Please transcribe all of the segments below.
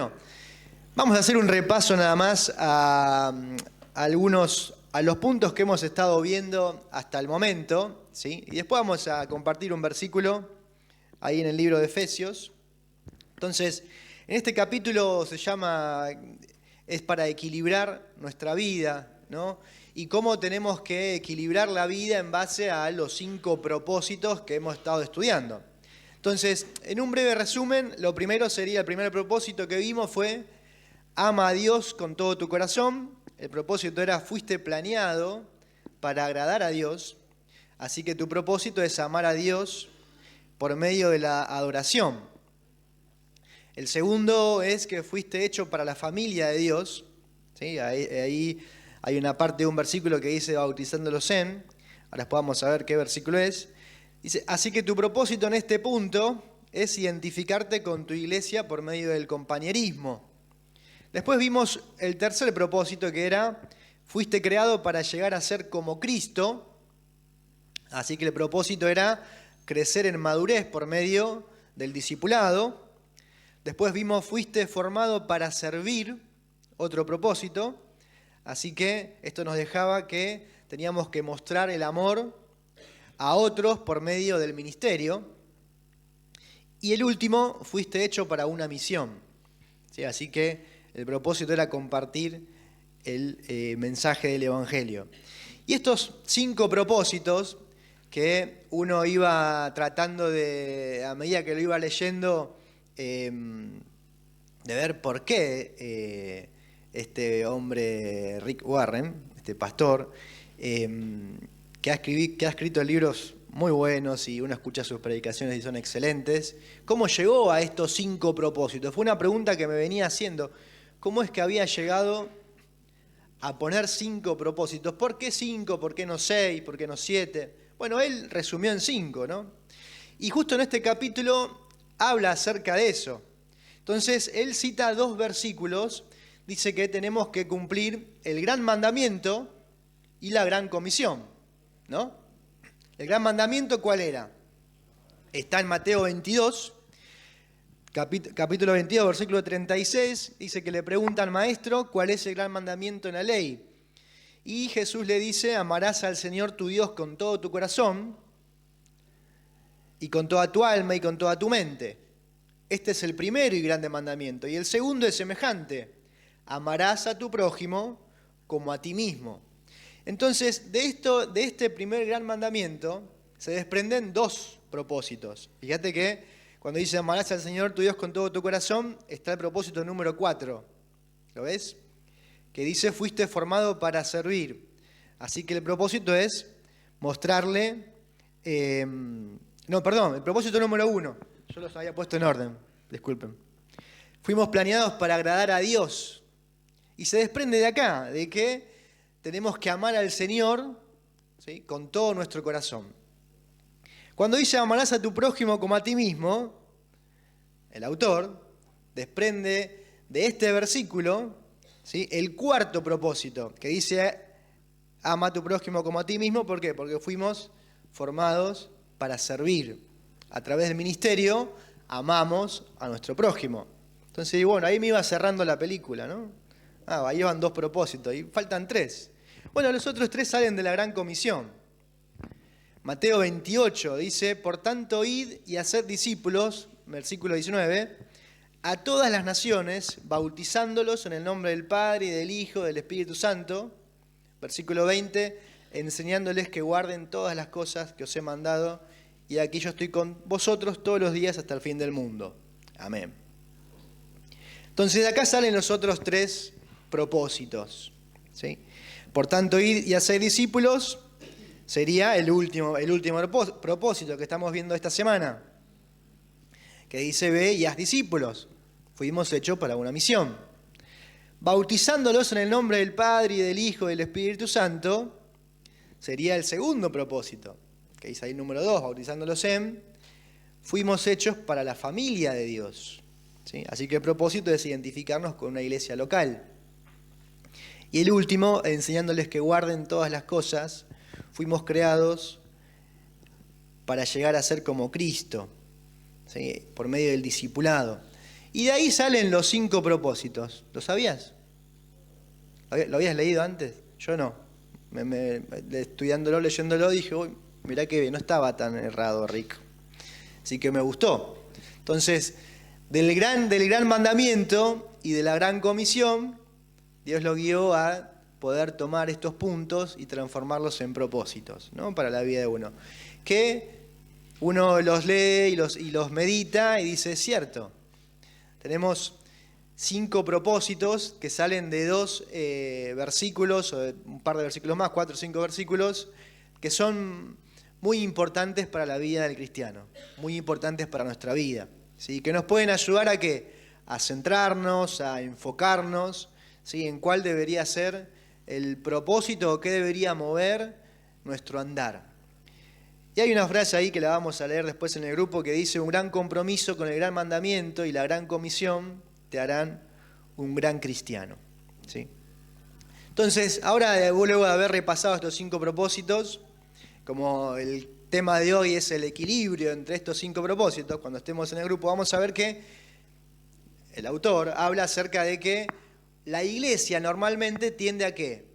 Bueno, vamos a hacer un repaso nada más a los puntos que hemos estado viendo hasta el momento, ¿sí? Y después vamos a compartir un versículo ahí en el libro de Efesios. Entonces, en este capítulo es para equilibrar nuestra vida, ¿no? Y cómo tenemos que equilibrar la vida en base a los 5 propósitos que hemos estado estudiando. Entonces, en un breve resumen, el primer propósito que vimos fue: ama a Dios con todo tu corazón. El propósito era: fuiste planeado para agradar a Dios, así que tu propósito es amar a Dios por medio de la adoración. El segundo es que fuiste hecho para la familia de Dios, ¿sí? Ahí hay una parte de un versículo que dice bautizándolos en, ahora vamos a ver qué versículo es. Dice: así que tu propósito en este punto es identificarte con tu iglesia por medio del compañerismo. Después vimos el tercer propósito, que era: fuiste creado para llegar a ser como Cristo. Así que el propósito era crecer en madurez por medio del discipulado. Después vimos: fuiste formado para servir, otro propósito. Así que esto nos dejaba que teníamos que mostrar el amor a otros por medio del ministerio. Y el último: fuiste hecho para una misión, ¿sí? Así que el propósito era compartir el mensaje del Evangelio. Y estos 5 propósitos que uno iba tratando a medida que lo iba leyendo, de ver por qué este hombre, Rick Warren, este pastor, que ha escrito libros muy buenos y uno escucha sus predicaciones y son excelentes, ¿cómo llegó a estos 5 propósitos? Fue una pregunta que me venía haciendo: ¿cómo es que había llegado a poner 5 propósitos? ¿Por qué 5? ¿Por qué no 6? ¿Por qué no 7? Bueno, él resumió en 5, ¿no? Y justo en este capítulo habla acerca de eso. Entonces, él cita 2 versículos. Dice que tenemos que cumplir el gran mandamiento y la gran comisión, ¿no? ¿El gran mandamiento cuál era? Está en Mateo 22, capítulo 22, versículo 36. Dice que le preguntan: maestro, ¿cuál es el gran mandamiento en la ley? Y Jesús le dice: amarás al Señor tu Dios con todo tu corazón y con toda tu alma y con toda tu mente. Este es el primero y grande mandamiento. Y el segundo es semejante: amarás a tu prójimo como a ti mismo. Entonces, de este primer gran mandamiento se desprenden 2 propósitos. Fíjate que cuando dice amarás al Señor tu Dios con todo tu corazón, está el propósito número 4. ¿Lo ves? Que dice: fuiste formado para servir. Así que el propósito es mostrarle... el propósito número 1. Yo los había puesto en orden, disculpen. Fuimos planeados para agradar a Dios. Y se desprende de acá, de que tenemos que amar al Señor, ¿sí?, con todo nuestro corazón. Cuando dice amarás a tu prójimo como a ti mismo, el autor desprende de este versículo, ¿sí?, el 4 propósito, que dice ama a tu prójimo como a ti mismo. ¿Por qué? Porque fuimos formados para servir. A través del ministerio amamos a nuestro prójimo. Entonces, bueno, ahí me iba cerrando la película, ¿no? Ahí van 2 propósitos y faltan 3. Bueno, los otros 3 salen de la gran comisión. Mateo 28 dice: por tanto, id y haced discípulos, versículo 19, a todas las naciones, bautizándolos en el nombre del Padre y del Hijo y del Espíritu Santo. Versículo 20, enseñándoles que guarden todas las cosas que os he mandado, y aquí yo estoy con vosotros todos los días hasta el fin del mundo. Amén. Entonces, de acá salen los otros 3 propósitos, ¿sí? Por tanto, id y haced discípulos sería el último propósito que estamos viendo esta semana, que dice: ve y haz discípulos. Fuimos hechos para una misión. Bautizándolos en el nombre del Padre y del Hijo y del Espíritu Santo sería el segundo propósito, que dice ahí número 2, bautizándolos en. Fuimos hechos para la familia de Dios, ¿sí? Así que el propósito es identificarnos con una iglesia local. Y el último, enseñándoles que guarden todas las cosas. Fuimos creados para llegar a ser como Cristo, ¿sí?, por medio del discipulado. Y de ahí salen los 5 propósitos. ¿Lo sabías? ¿Lo habías leído antes? Yo no. Estudiándolo, leyéndolo, dije, uy, mirá que no estaba tan errado, Rick. Así que me gustó. Entonces, del gran mandamiento y de la gran comisión, Dios lo guió a poder tomar estos puntos y transformarlos en propósitos, ¿no? Para la vida de uno. Que uno los lee y los medita y dice, es cierto, tenemos 5 propósitos que salen de 2 versículos, o de un par de versículos más, 4 o 5 versículos, que son muy importantes para la vida del cristiano, muy importantes para nuestra vida, ¿sí? Que nos pueden ayudar a ¿qué? A centrarnos, a enfocarnos, ¿sí? En cuál debería ser el propósito o qué debería mover nuestro andar. Y hay una frase ahí que la vamos a leer después en el grupo que dice: un gran compromiso con el gran mandamiento y la gran comisión te harán un gran cristiano, ¿sí? Entonces, ahora luego de haber repasado estos 5 propósitos, como el tema de hoy es el equilibrio entre estos 5 propósitos, cuando estemos en el grupo vamos a ver que el autor habla acerca de que la iglesia normalmente tiende a ¿qué?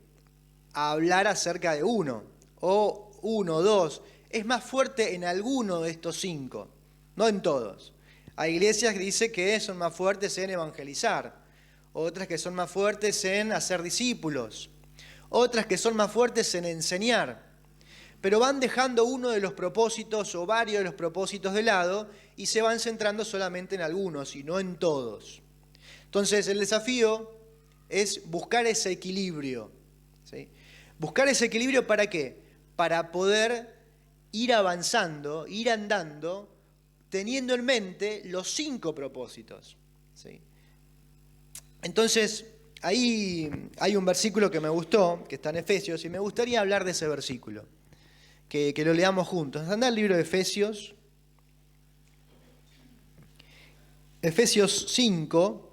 A hablar acerca de uno, o 1, 2. Es más fuerte en alguno de estos 5, no en todos. Hay iglesias que dicen que son más fuertes en evangelizar, otras que son más fuertes en hacer discípulos, otras que son más fuertes en enseñar, pero van dejando uno de los propósitos o varios de los propósitos de lado y se van centrando solamente en algunos y no en todos. Entonces el desafío es buscar ese equilibrio, ¿sí? Buscar ese equilibrio ¿para qué? Para poder ir avanzando, ir andando, teniendo en mente los 5 propósitos, ¿sí? Entonces, ahí hay un versículo que me gustó, que está en Efesios, y me gustaría hablar de ese versículo, que lo leamos juntos. Anda al libro de Efesios, Efesios 5,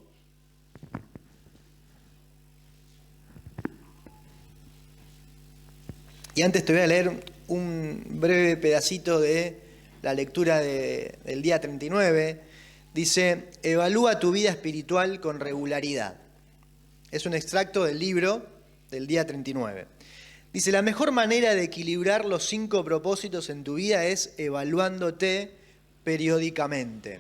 y antes te voy a leer un breve pedacito de la lectura del día 39. Dice: evalúa tu vida espiritual con regularidad. Es un extracto del libro del día 39. Dice: la mejor manera de equilibrar los 5 propósitos en tu vida es evaluándote periódicamente.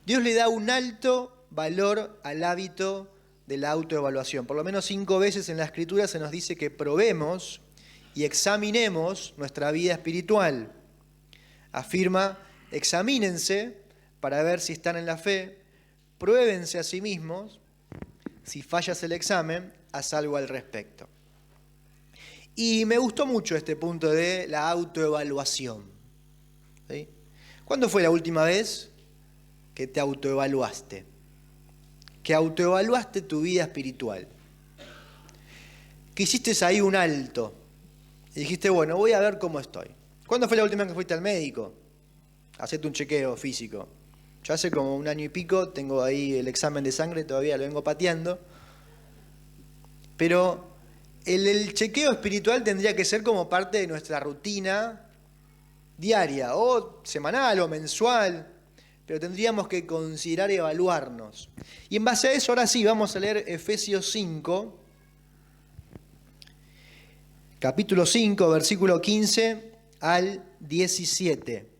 Dios le da un alto valor al hábito de la autoevaluación. Por lo menos 5 veces en la Escritura se nos dice que probemos y examinemos nuestra vida espiritual. Afirma: examínense para ver si están en la fe, pruébense a sí mismos, si fallas el examen, haz algo al respecto. Y me gustó mucho este punto de la autoevaluación, ¿sí? ¿Cuándo fue la última vez que te autoevaluaste? Que autoevaluaste tu vida espiritual. Que hiciste ahí un alto y dijiste, bueno, voy a ver cómo estoy. ¿Cuándo fue la última vez que fuiste al médico? Hacete un chequeo físico. Yo hace como 1 año y pico tengo ahí el examen de sangre, todavía lo vengo pateando. Pero el chequeo espiritual tendría que ser como parte de nuestra rutina diaria, o semanal o mensual, pero tendríamos que considerar evaluarnos. Y en base a eso, ahora sí, vamos a leer Efesios 5, capítulo 5, versículo 15 al 17.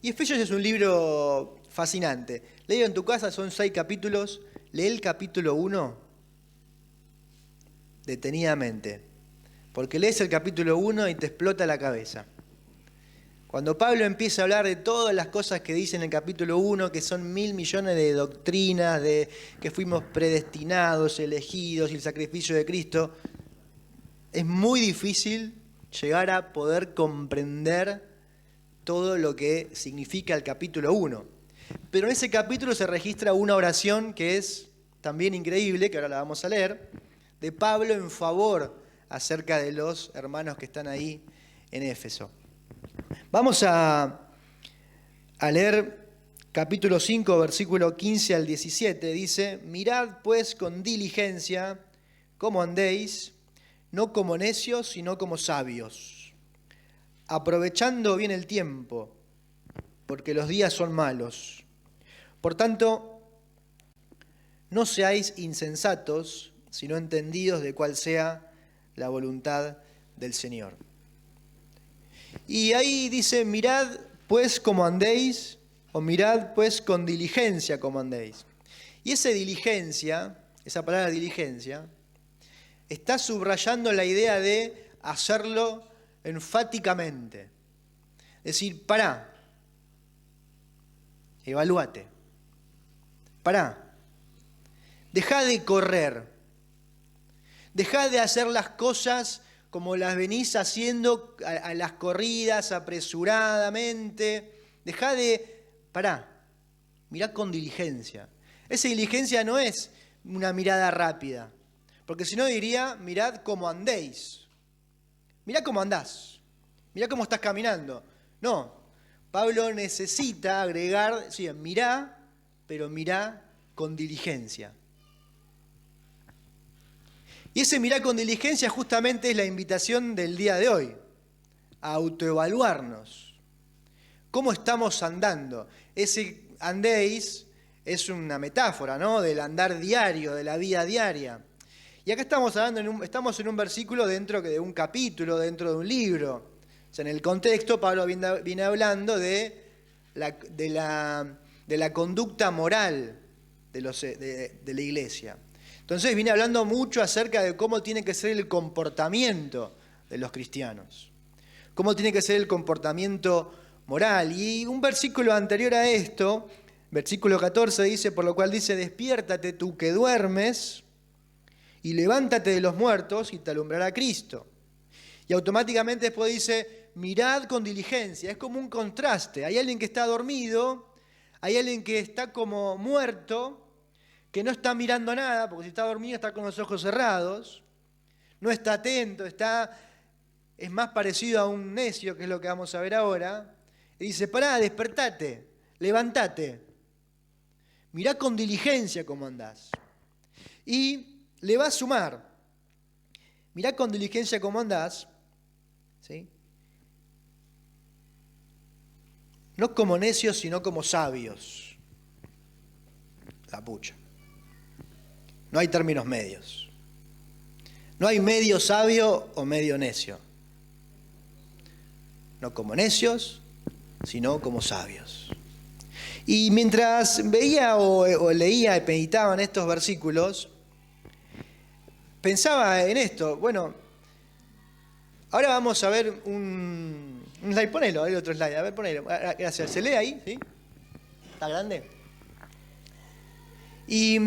Y Efesios es un libro fascinante. Léelo en tu casa, son 6 capítulos. Lee el capítulo 1 detenidamente, porque lees el capítulo 1 y te explota la cabeza. Cuando Pablo empieza a hablar de todas las cosas que dice en el capítulo 1, que son 1.000 millones de doctrinas, de que fuimos predestinados, elegidos y el sacrificio de Cristo, es muy difícil llegar a poder comprender todo lo que significa el capítulo 1. Pero en ese capítulo se registra una oración que es también increíble, que ahora la vamos a leer, de Pablo en favor acerca de los hermanos que están ahí en Éfeso. Vamos a leer capítulo 5, versículo 15 al 17. Dice: mirad pues con diligencia cómo andéis, no como necios, sino como sabios, aprovechando bien el tiempo, porque los días son malos. Por tanto, no seáis insensatos, sino entendidos de cuál sea la voluntad del Señor. Y ahí dice, mirad pues cómo andéis, o mirad pues con diligencia cómo andéis. Y esa diligencia, esa palabra diligencia, está subrayando la idea de hacerlo enfáticamente. Es decir, pará, evalúate, pará, dejá de correr, dejá de hacer las cosas como las venís haciendo a las corridas, apresuradamente, pará, mirá con diligencia. Esa diligencia no es una mirada rápida, porque si no diría, mirad cómo andéis, mirá cómo andás, mirá cómo estás caminando. No, Pablo necesita agregar, sí, mirá, pero mirá con diligencia. Y ese mirá con diligencia justamente es la invitación del día de hoy, a autoevaluarnos. ¿Cómo estamos andando? Ese andéis es una metáfora, ¿no?, del andar diario, de la vida diaria. Y acá estamos estamos en un versículo dentro de un capítulo, dentro de un libro. O sea, en el contexto, Pablo viene hablando de la conducta moral de la iglesia. Entonces viene hablando mucho acerca de cómo tiene que ser el comportamiento de los cristianos, cómo tiene que ser el comportamiento moral. Y un versículo anterior a esto, versículo 14, dice, por lo cual dice, despiértate tú que duermes y levántate de los muertos y te alumbrará Cristo. Y automáticamente después dice, mirad con diligencia. Es como un contraste. Hay alguien que está dormido, hay alguien que está como muerto, que no está mirando nada, porque si está dormido está con los ojos cerrados, no está atento, es más parecido a un necio, que es lo que vamos a ver ahora. Y dice, pará, despertate, levantate, mirá con diligencia cómo andás. Y le va a sumar, mirá con diligencia cómo andás, ¿sí?, no como necios, sino como sabios. La pucha. No hay términos medios. No hay medio sabio o medio necio. No como necios, sino como sabios. Y mientras veía o leía y meditaba en estos versículos, pensaba en esto. Bueno, ahora vamos a ver un slide. Ponelo, hay otro slide. A ver, ponelo. Gracias. ¿Se lee ahí? ¿Sí? ¿Está grande? Y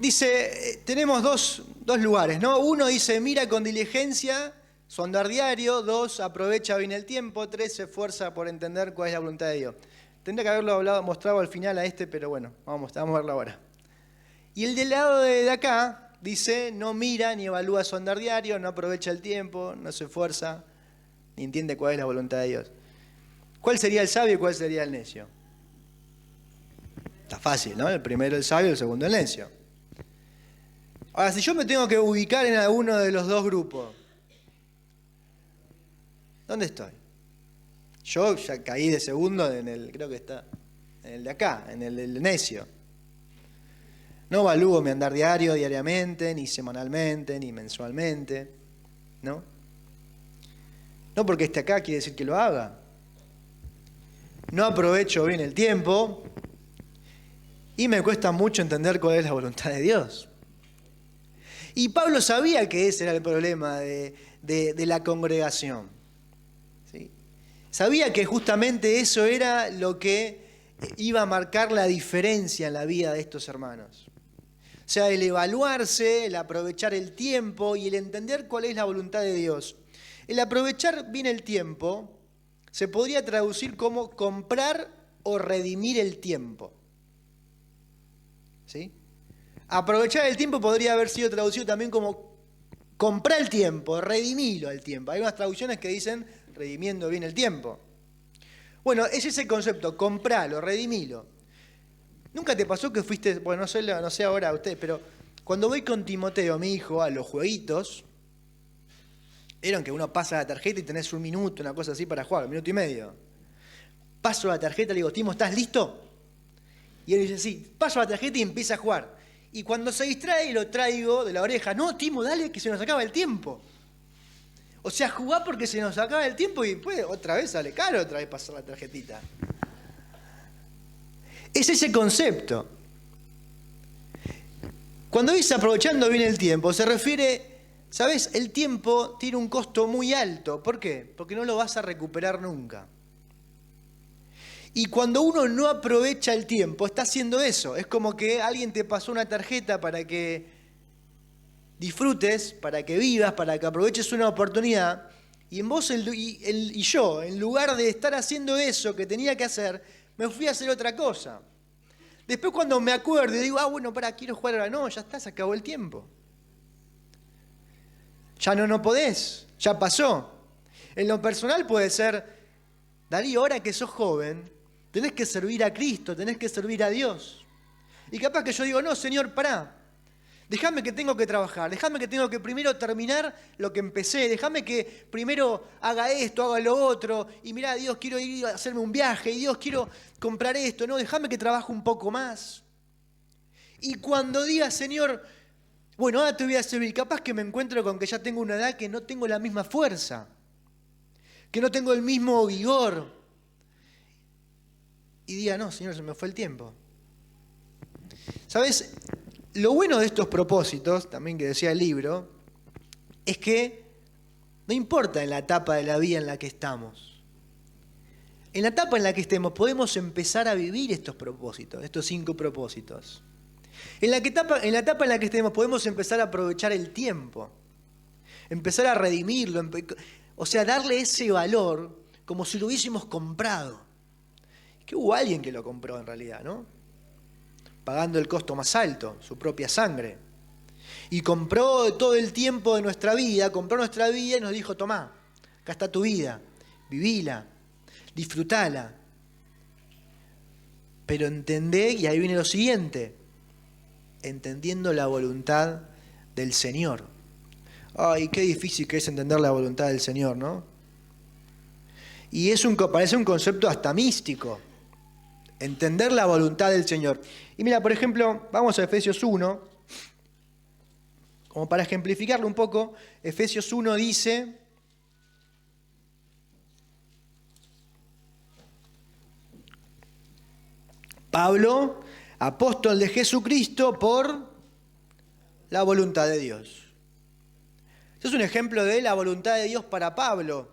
dice, tenemos dos lugares, ¿no? Uno dice, mira con diligencia su andar diario. 2, aprovecha bien el tiempo. 3, se esfuerza por entender cuál es la voluntad de Dios. Tendría que haberlo mostrado al final a este, pero bueno, vamos a verlo ahora. Y el del lado de acá dice, no mira ni evalúa su andar diario, no aprovecha el tiempo, no se esfuerza, ni entiende cuál es la voluntad de Dios. ¿Cuál sería el sabio y cuál sería el necio? Está fácil, ¿no? El primero el sabio, el segundo el necio. Ahora, si yo me tengo que ubicar en alguno de los dos grupos, ¿dónde estoy? Yo ya caí de segundo creo que está en el de acá, en el del necio. No evalúo mi andar diariamente, ni semanalmente, ni mensualmente, ¿no? No porque esté acá quiere decir que lo haga. No aprovecho bien el tiempo. Y me cuesta mucho entender cuál es la voluntad de Dios. Y Pablo sabía que ese era el problema de la congregación. ¿Sí? Sabía que justamente eso era lo que iba a marcar la diferencia en la vida de estos hermanos. O sea, el evaluarse, el aprovechar el tiempo y el entender cuál es la voluntad de Dios. El aprovechar bien el tiempo se podría traducir como comprar o redimir el tiempo. ¿Sí? Aprovechar el tiempo podría haber sido traducido también como comprar el tiempo, redimirlo al tiempo. Hay unas traducciones que dicen redimiendo bien el tiempo. Bueno, es ese concepto, comprarlo, redimilo. ¿Nunca te pasó que fuiste, bueno, no sé ahora a ustedes, pero cuando voy con Timoteo, mi hijo, a los jueguitos, vieron que uno pasa la tarjeta y tenés 1 minuto, una cosa así para jugar, 1 minuto y medio. Paso la tarjeta, le digo, Timo, ¿estás listo? Y él dice, sí, paso la tarjeta y empieza a jugar. Y cuando se distrae, lo traigo de la oreja. No, Timo, dale que se nos acaba el tiempo. O sea, jugá porque se nos acaba el tiempo y después otra vez sale caro otra vez pasar la tarjetita. Es ese concepto. Cuando dice aprovechando bien el tiempo, se refiere, ¿sabes? El tiempo tiene un costo muy alto. ¿Por qué? Porque no lo vas a recuperar nunca. Y cuando uno no aprovecha el tiempo, está haciendo eso. Es como que alguien te pasó una tarjeta para que disfrutes, para que vivas, para que aproveches una oportunidad. Y en vos y yo, en lugar de estar haciendo eso que tenía que hacer, me fui a hacer otra cosa. Después cuando me acuerdo y digo, bueno, quiero jugar ahora. No, ya está, se acabó el tiempo. Ya no podés, ya pasó. En lo personal puede ser, Darío, ahora que sos joven, tenés que servir a Cristo, tenés que servir a Dios. Y capaz que yo digo, no, Señor, pará. Déjame que tengo que trabajar, déjame que tengo que primero terminar lo que empecé, déjame que primero haga esto, haga lo otro, y mirá, Dios, quiero ir a hacerme un viaje, y Dios, quiero comprar esto, no, déjame que trabaje un poco más. Y cuando diga, Señor, bueno, ahora te voy a servir, capaz que me encuentro con que ya tengo una edad que no tengo la misma fuerza, que no tengo el mismo vigor, y diga, no, Señor, se me fue el tiempo. ¿Sabes? Lo bueno de estos propósitos, también que decía el libro, es que no importa en la etapa de la vida en la que estamos. En la etapa en la que estemos podemos empezar a vivir estos propósitos, estos 5 propósitos. En la etapa en la que estemos podemos empezar a aprovechar el tiempo, empezar a redimirlo, o sea, darle ese valor como si lo hubiésemos comprado. Que hubo alguien que lo compró en realidad, ¿no? Pagando el costo más alto, su propia sangre. Y compró todo el tiempo de nuestra vida, compró nuestra vida y nos dijo, tomá, acá está tu vida, vivila, disfrutala. Pero entendé, y ahí viene lo siguiente, entendiendo la voluntad del Señor. Ay, qué difícil que es entender la voluntad del Señor, ¿no? Y parece un concepto hasta místico. Entender la voluntad del Señor. Y mira, por ejemplo, vamos a Efesios 1, como para ejemplificarlo un poco. Efesios 1 dice, Pablo, apóstol de Jesucristo por la voluntad de Dios. Este es un ejemplo de la voluntad de Dios para Pablo.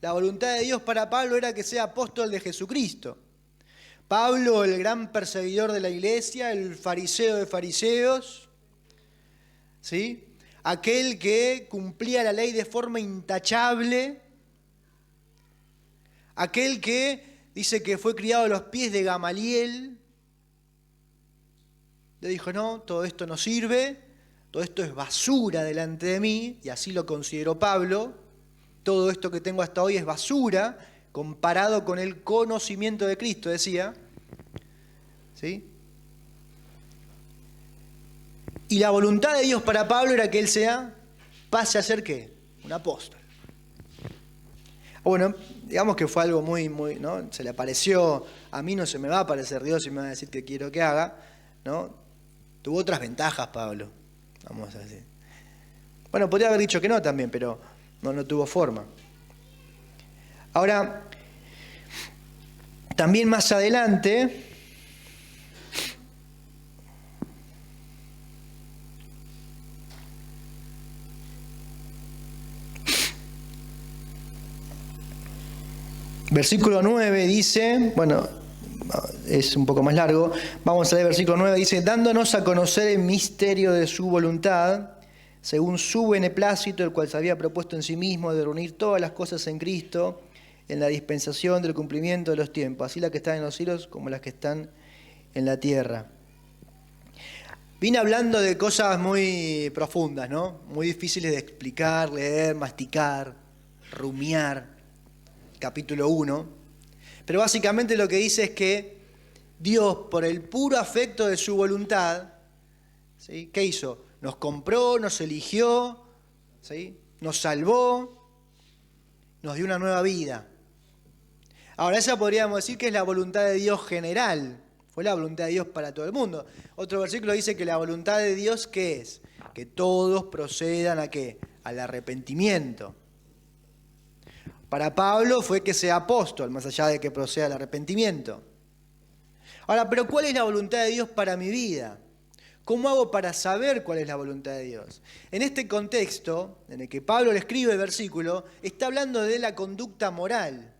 La voluntad de Dios para Pablo era que sea apóstol de Jesucristo. Pablo, el gran perseguidor de la iglesia, el fariseo de fariseos, ¿sí? Aquel que cumplía la ley de forma intachable, aquel que dice que fue criado a los pies de Gamaliel, le dijo, no, todo esto no sirve, todo esto es basura delante de mí, y así lo consideró Pablo, todo esto que tengo hasta hoy es basura, comparado con el conocimiento de Cristo, decía. ¿Sí? Y la voluntad de Dios para Pablo era que él pase a ser ¿qué? Un apóstol. Bueno, digamos que fue algo muy, ¿no? Se le apareció, a mí no se me va a aparecer Dios y me va a decir qué quiero que haga, ¿no? Tuvo otras ventajas Pablo, vamos a decir. Bueno, podría haber dicho que no también, pero no tuvo forma. Ahora, también más adelante, versículo 9 dice, bueno, es un poco más largo, vamos a leer versículo 9, dice, dándonos a conocer el misterio de su voluntad, según su beneplácito, el cual se había propuesto en sí mismo de reunir todas las cosas en Cristo, en la dispensación del cumplimiento de los tiempos, así las que están en los cielos como las que están en la tierra. Vine hablando de cosas muy profundas, ¿no? Muy difíciles de explicar, leer, masticar, rumiar. Capítulo 1. Pero básicamente lo que dice es que Dios, por el puro afecto de su voluntad, ¿sí? ¿Qué hizo? Nos compró, nos eligió, ¿sí? Nos salvó, nos dio una nueva vida. Ahora, esa podríamos decir que es la voluntad de Dios general, Fue la voluntad de Dios para todo el mundo. Otro versículo dice que la voluntad de Dios, ¿qué es? Que todos procedan ¿a qué? Al arrepentimiento. Para Pablo fue que sea apóstol, más allá de que proceda al arrepentimiento. Ahora, pero ¿cuál es la voluntad de Dios para mi vida? ¿Cómo hago para saber cuál es la voluntad de Dios? En este contexto, en el que Pablo le escribe el versículo, está hablando de la conducta moral.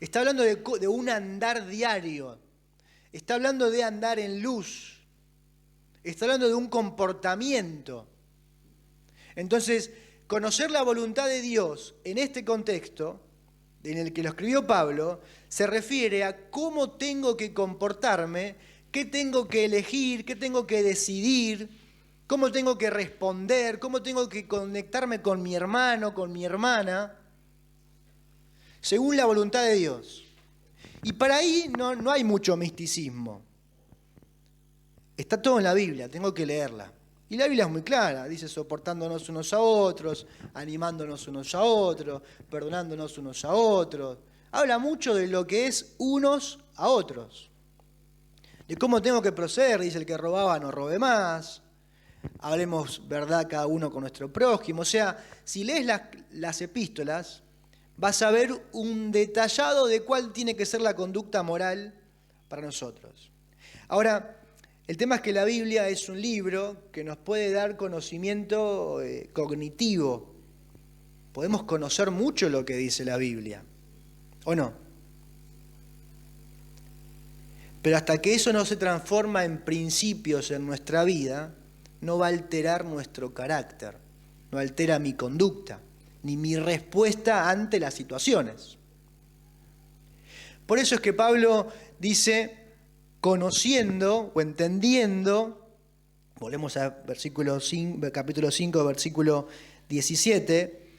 Está hablando de un andar diario. Está hablando de andar en luz. Está hablando de un comportamiento. Entonces, conocer la voluntad de Dios en este contexto, en el que lo escribió Pablo, se refiere a cómo tengo que comportarme, qué tengo que elegir, qué tengo que decidir, cómo tengo que responder, cómo tengo que conectarme con mi hermano, con mi hermana, según la voluntad de Dios. Y para ahí no hay mucho misticismo. Está todo en la Biblia, tengo que leerla. Y la Biblia es muy clara, dice soportándonos unos a otros, animándonos unos a otros, perdonándonos unos a otros. Habla mucho de lo que es unos a otros. De cómo tengo que proceder, dice el que robaba no robe más. Hablemos verdad cada uno con nuestro prójimo. O sea, si lees las epístolas, vas a ver un detallado de cuál tiene que ser la conducta moral para nosotros. Ahora, el tema es que la Biblia es un libro que nos puede dar conocimiento cognitivo. Podemos conocer mucho lo que dice la Biblia, ¿o no? Pero hasta que eso no se transforma en principios en nuestra vida, no va a alterar nuestro carácter, no altera mi conducta, ni mi respuesta ante las situaciones. Por eso es que Pablo dice, conociendo o entendiendo, volvemos a capítulo 5, versículo 17,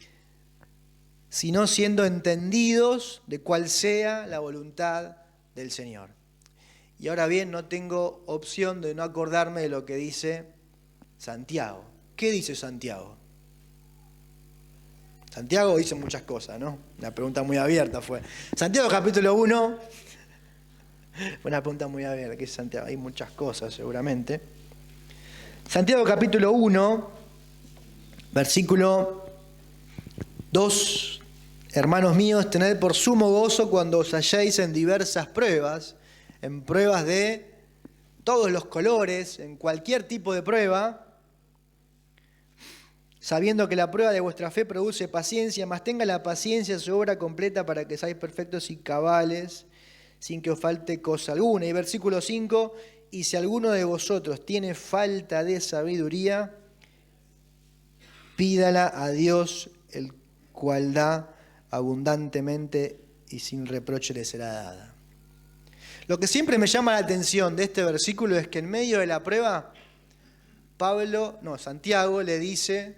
sino siendo entendidos de cuál sea la voluntad del Señor. Y ahora bien, no tengo opción de no acordarme de lo que dice Santiago. ¿Qué dice Santiago? Santiago dice muchas cosas, ¿no? Una pregunta muy abierta fue. Santiago capítulo 1, fue una pregunta muy abierta, ¿qué es Santiago? Hay muchas cosas seguramente. Santiago capítulo 1, versículo 2. Hermanos míos, tened por sumo gozo cuando os halléis en diversas pruebas, en pruebas de todos los colores, en cualquier tipo de prueba, sabiendo que la prueba de vuestra fe produce paciencia, mas tenga la paciencia su obra completa para que seáis perfectos y cabales, sin que os falte cosa alguna. Y versículo 5, y si alguno de vosotros tiene falta de sabiduría, pídala a Dios, el cual da abundantemente y sin reproche le será dada. Lo que siempre me llama la atención de este versículo es que en medio de la prueba, Santiago le dice,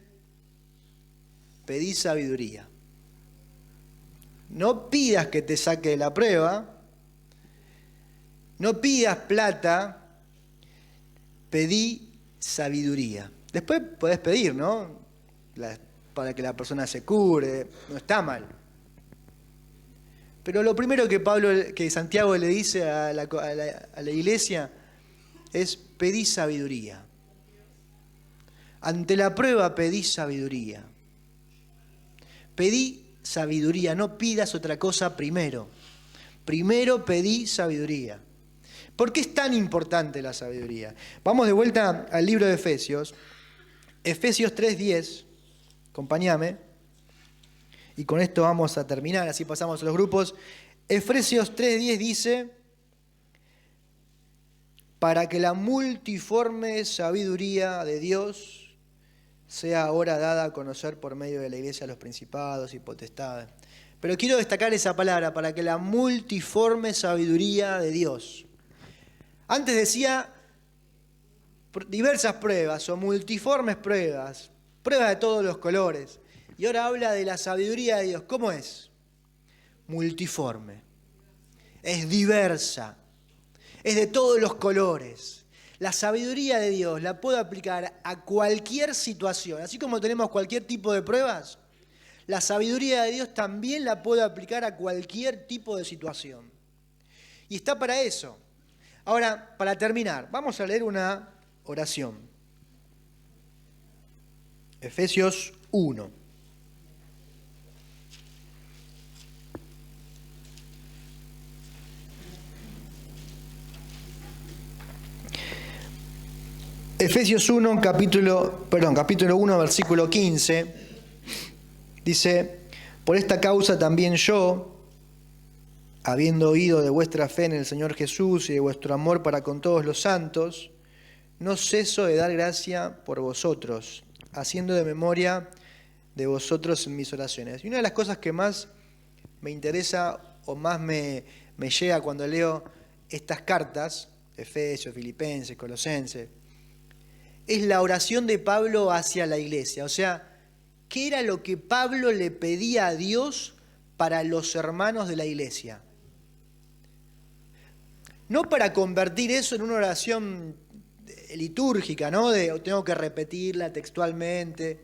pedí sabiduría. No pidas que te saque de la prueba, no pidas plata, pedí sabiduría. Después podés pedir, ¿no? Para que la persona se cure, no está mal. Pero lo primero que Santiago le dice a la iglesia es pedí sabiduría. Ante la prueba pedí sabiduría. Pedí sabiduría, no pidas otra cosa primero. Primero pedí sabiduría. ¿Por qué es tan importante la sabiduría? Vamos de vuelta al libro de Efesios. Efesios 3:10, acompáñame. Y con esto vamos a terminar, así pasamos a los grupos. Efesios 3:10 dice, para que la multiforme sabiduría de Dios sea ahora dada a conocer por medio de la iglesia a los principados y potestades. Pero quiero destacar esa palabra, para que la multiforme sabiduría de Dios. Antes decía diversas pruebas o multiformes pruebas, pruebas de todos los colores. Y ahora habla de la sabiduría de Dios. ¿Cómo es? Multiforme. Es diversa. Es de todos los colores. La sabiduría de Dios la puedo aplicar a cualquier situación. Así como tenemos cualquier tipo de pruebas, la sabiduría de Dios también la puedo aplicar a cualquier tipo de situación. Y está para eso. Ahora, para terminar, vamos a leer una oración. Efesios 1. Efesios 1, capítulo 1, versículo 15, dice: por esta causa también yo, habiendo oído de vuestra fe en el Señor Jesús y de vuestro amor para con todos los santos, no ceso de dar gracia por vosotros, haciendo de memoria de vosotros en mis oraciones. Y una de las cosas que más me interesa o más me llega cuando leo estas cartas, Efesios, Filipenses, Colosenses, es la oración de Pablo hacia la iglesia. O sea, ¿qué era lo que Pablo le pedía a Dios para los hermanos de la iglesia? No para convertir eso en una oración litúrgica, ¿no? De tengo que repetirla textualmente.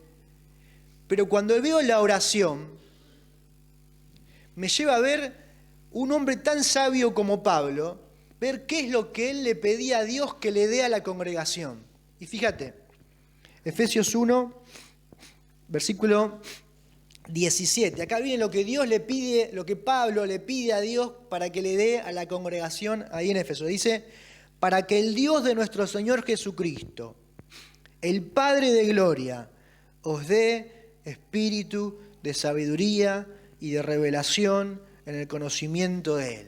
Pero cuando veo la oración, me lleva a ver un hombre tan sabio como Pablo, ver qué es lo que él le pedía a Dios que le dé a la congregación. Y fíjate, Efesios 1, versículo 17. Acá viene lo que Dios le pide, lo que Pablo le pide a Dios para que le dé a la congregación ahí en Éfeso. Dice: para que el Dios de nuestro Señor Jesucristo, el Padre de gloria, os dé espíritu de sabiduría y de revelación en el conocimiento de Él.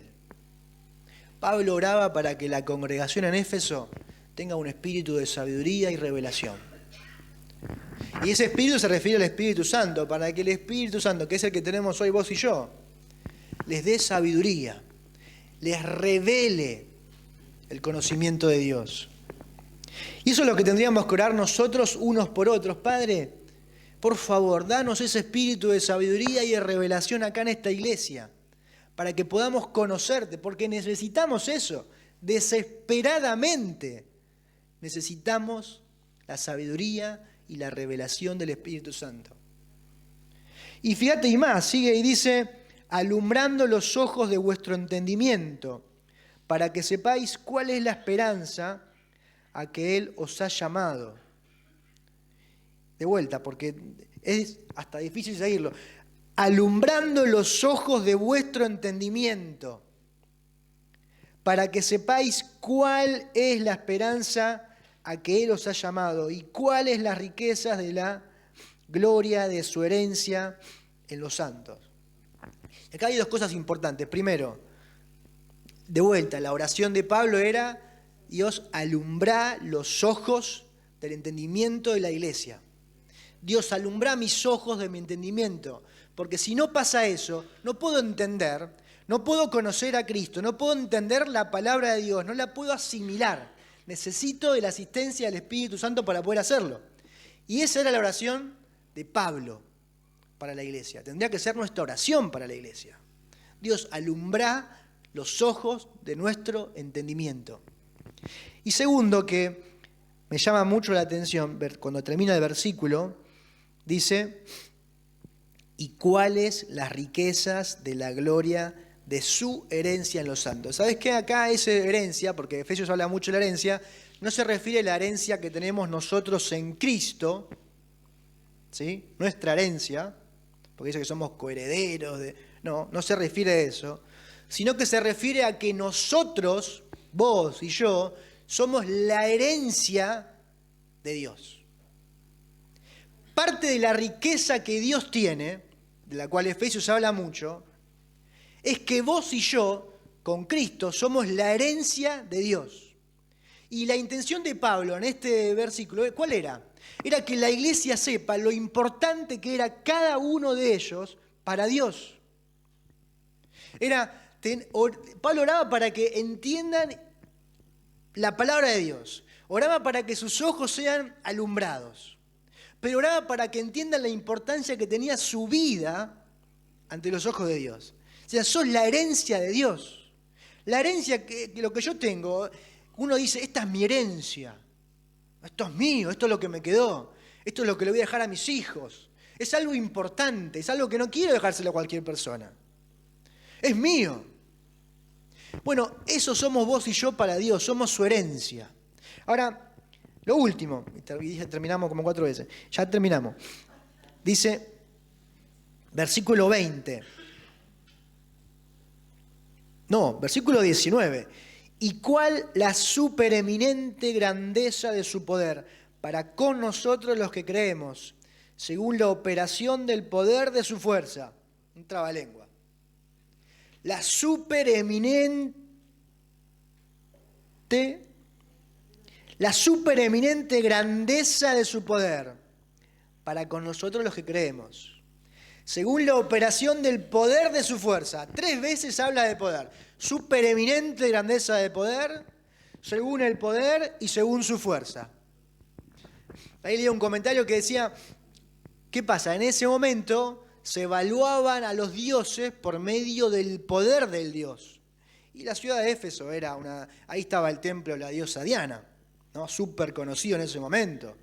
Pablo oraba para que la congregación en Éfeso tenga un espíritu de sabiduría y revelación. Y ese espíritu se refiere al Espíritu Santo, para que el Espíritu Santo, que es el que tenemos hoy vos y yo, les dé sabiduría, les revele el conocimiento de Dios. Y eso es lo que tendríamos que orar nosotros unos por otros. Padre, por favor, danos ese espíritu de sabiduría y de revelación acá en esta iglesia, para que podamos conocerte, porque necesitamos eso, desesperadamente. Necesitamos la sabiduría y la revelación del Espíritu Santo. Y fíjate, y más, sigue y dice: alumbrando los ojos de vuestro entendimiento, para que sepáis cuál es la esperanza a que Él os ha llamado. De vuelta, porque es hasta difícil seguirlo. Alumbrando los ojos de vuestro entendimiento, para que sepáis cuál es la esperanza a que Él os ha llamado y cuáles las riquezas de la gloria de su herencia en los santos. Acá hay dos cosas importantes. Primero, de vuelta, la oración de Pablo era: Dios, alumbrá los ojos del entendimiento de la iglesia. Dios, alumbrá mis ojos de mi entendimiento, porque si no pasa eso, no puedo entender, no puedo conocer a Cristo, no puedo entender la palabra de Dios, no la puedo asimilar. Necesito de la asistencia del Espíritu Santo para poder hacerlo. Y esa era la oración de Pablo para la iglesia. Tendría que ser nuestra oración para la iglesia. Dios, alumbrá los ojos de nuestro entendimiento. Y segundo, que me llama mucho la atención, cuando termina el versículo, dice: ¿y cuáles las riquezas de la gloria de su herencia en los santos? ¿Sabes qué? Acá esa herencia, porque Efesios habla mucho de la herencia, no se refiere a la herencia que tenemos nosotros en Cristo, ¿sí? Nuestra herencia, porque dice que somos coherederos, no se refiere a eso, sino que se refiere a que nosotros, vos y yo, somos la herencia de Dios. Parte de la riqueza que Dios tiene, de la cual Efesios habla mucho, es que vos y yo, con Cristo, somos la herencia de Dios. Y la intención de Pablo en este versículo, ¿cuál era? Era que la iglesia sepa lo importante que era cada uno de ellos para Dios. Pablo oraba para que entiendan la palabra de Dios. Oraba para que sus ojos sean alumbrados. Pero oraba para que entiendan la importancia que tenía su vida ante los ojos de Dios. O sea, sos la herencia de Dios. La herencia, lo que yo tengo, uno dice: esta es mi herencia. Esto es mío, esto es lo que me quedó. Esto es lo que le voy a dejar a mis hijos. Es algo importante, es algo que no quiero dejárselo a cualquier persona. Es mío. Bueno, eso somos vos y yo para Dios, somos su herencia. Ahora, lo último, y terminamos como 4 veces, ya terminamos. Dice, versículo 20. No, versículo 19. ¿Y cuál la supereminente grandeza de su poder para con nosotros los que creemos, según la operación del poder de su fuerza? Un trabalengua. La supereminente grandeza de su poder para con nosotros los que creemos, según la operación del poder de su fuerza. 3 veces habla de poder. Supereminente grandeza de poder, según el poder y según su fuerza. Ahí leí un comentario que decía, ¿qué pasa? En ese momento se evaluaban a los dioses por medio del poder del dios. Y la ciudad de Éfeso era ahí estaba el templo de la diosa Diana, ¿no? Súper conocido en ese momento.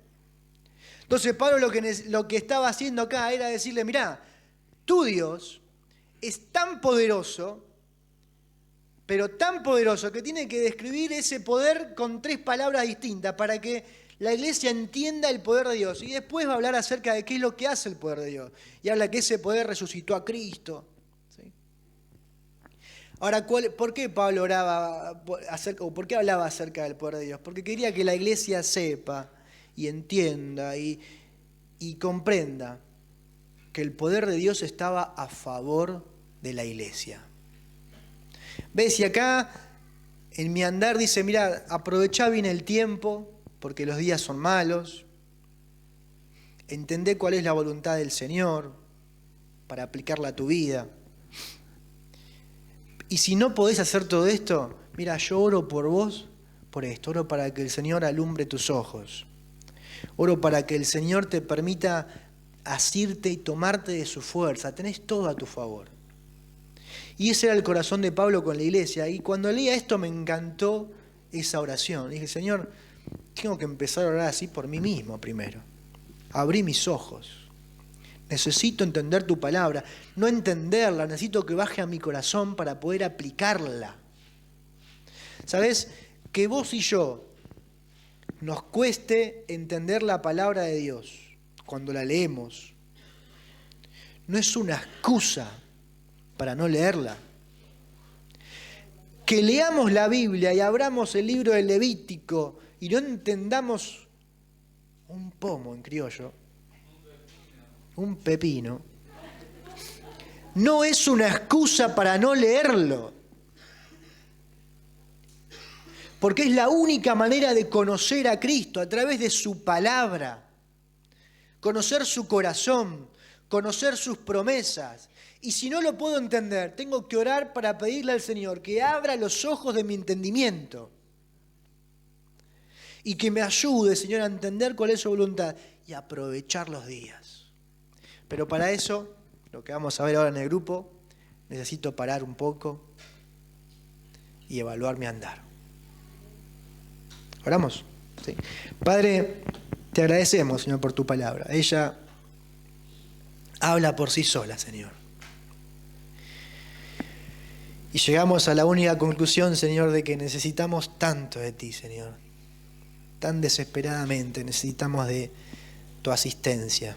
Entonces Pablo lo que estaba haciendo acá era decirle, mirá, tu Dios es tan poderoso, pero tan poderoso que tiene que describir ese poder con 3 palabras distintas para que la iglesia entienda el poder de Dios. Y después va a hablar acerca de qué es lo que hace el poder de Dios. Y habla que ese poder resucitó a Cristo. ¿Sí? Ahora, ¿por qué Pablo por qué hablaba acerca del poder de Dios? Porque quería que la iglesia sepa y entienda y comprenda que el poder de Dios estaba a favor de la iglesia. ¿Ves? Y acá en mi andar dice, mira, aprovechá bien el tiempo, porque los días son malos. Entendé cuál es la voluntad del Señor para aplicarla a tu vida. Y si no podés hacer todo esto, mira, yo oro por vos, por esto. Oro para que el Señor alumbre tus ojos. Oro para que el Señor te permita asirte y tomarte de su fuerza. Tenés todo a tu favor. Y ese era el corazón de Pablo con la iglesia. Y cuando leía esto me encantó esa oración. Dije, Señor, tengo que empezar a orar así por mí mismo primero. Abrí mis ojos. Necesito entender tu palabra. No entenderla, necesito que baje a mi corazón para poder aplicarla. ¿Sabes? Que vos y yo nos cueste entender la palabra de Dios cuando la leemos, no es una excusa para no leerla. Que leamos la Biblia y abramos el libro del Levítico y no entendamos un pomo en criollo, un pepino, no es una excusa para no leerlo. Porque es la única manera de conocer a Cristo, a través de su palabra. Conocer su corazón, conocer sus promesas. Y si no lo puedo entender, tengo que orar para pedirle al Señor que abra los ojos de mi entendimiento. Y que me ayude, Señor, a entender cuál es su voluntad y aprovechar los días. Pero para eso, lo que vamos a ver ahora en el grupo, necesito parar un poco y evaluar mi andar. ¿Oramos? Sí. Padre, te agradecemos, Señor, por tu palabra. Ella habla por sí sola, Señor. Y llegamos a la única conclusión, Señor, de que necesitamos tanto de ti, Señor. Tan desesperadamente necesitamos de tu asistencia.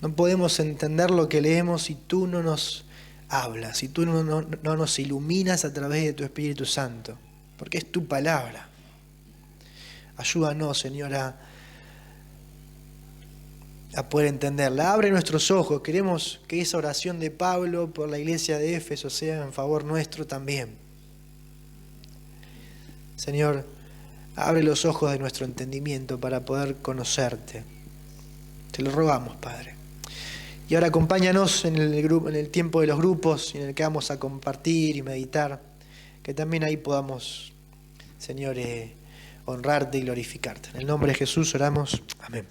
No podemos entender lo que leemos si tú no nos hablas, si tú no nos iluminas a través de tu Espíritu Santo, porque es tu palabra. Ayúdanos, Señor, a poder entenderla. Abre nuestros ojos. Queremos que esa oración de Pablo por la iglesia de Éfeso sea en favor nuestro también. Señor, abre los ojos de nuestro entendimiento para poder conocerte. Te lo rogamos, Padre. Y ahora acompáñanos en el tiempo de los grupos en el que vamos a compartir y meditar, que también ahí podamos, Señor, honrarte y glorificarte. En el nombre de Jesús oramos. Amén.